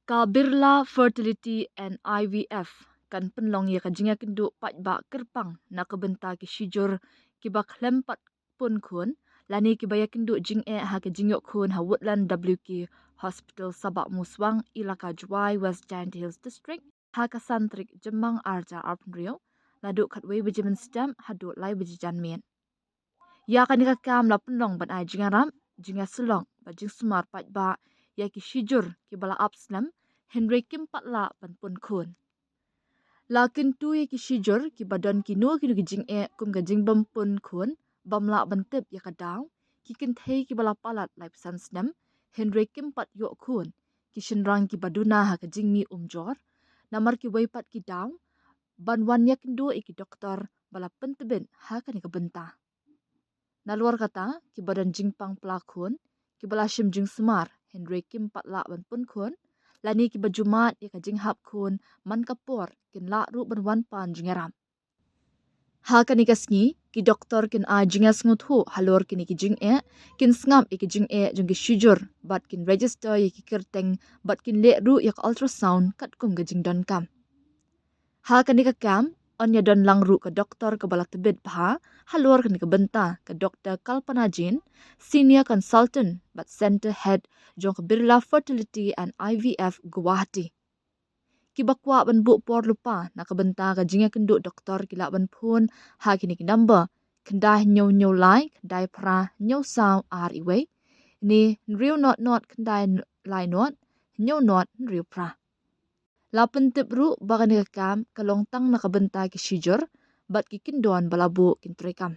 Ka Birla Fertility and IVF kan penlong ya kajinga kendu pat ba kerpang na kebenta ki shijur ki bak lempat pun kun lani ki baya kendu jing ha ka jingyo kun ha Woodland WK Hospital Sabak Muswang Ilaka Juai West Giant Hills District ha ka santrik Jembang Arja Arpenrio ladu katwe bejimen stem hadu lai bejijan mien. Ya kan ika kam la penlong ban ai jinga ram jinga sulong ba jing sumar pat ba ya ki shijur ki bala upslam Henry Kim patla ban pun kun. Lakin tu ya ki shijur ki badan ki nu ki jing kum ka jing bam pun kun bamla ban tip ya ka daw ki kin thei ki bala palat lai san snam Henry Kim pat yo kun ki shinrang ki baduna ha ka jing mi umjor namar ki wai pat ki daw ban wan ya kindu ki doktor bala pentebin ha ka ni ka benta. Na luar kata ki badan jing pang pelakun ki bala shim jing sumar Henry Kim patla ban pun kun lani ki bajumat ya ka jing hap kun man kapor kin la ru ban wan pan jingaram. Ha kan ikasngi ki doktor kin a jingas nguthu halor kin ki jing kin sngam ki jing jung ki shujur bat kin register ya ki kerteng bat kin le ru ya ultrasound kat kum ga jing don kam. Ha kan ikakam Onya don lang ru ke doktor ke balak tebet paha, halor ke benta ke Dr. Kalpana Jin, Senior Consultant but Center Head jong ke Birla Fertility and IVF Guwahati. Kibakwa ban bu por lupa na ke benta ke jinga kenduk doktor kilak ban pun ha kini ki number kendah nyau lai kendai pra nyau sao iwe ni real not kendai lai not nyau not real pra. Lapan tip ru bagan kam kalong tang nakabenta ki shijur bat ki kindon balabu kin trekam.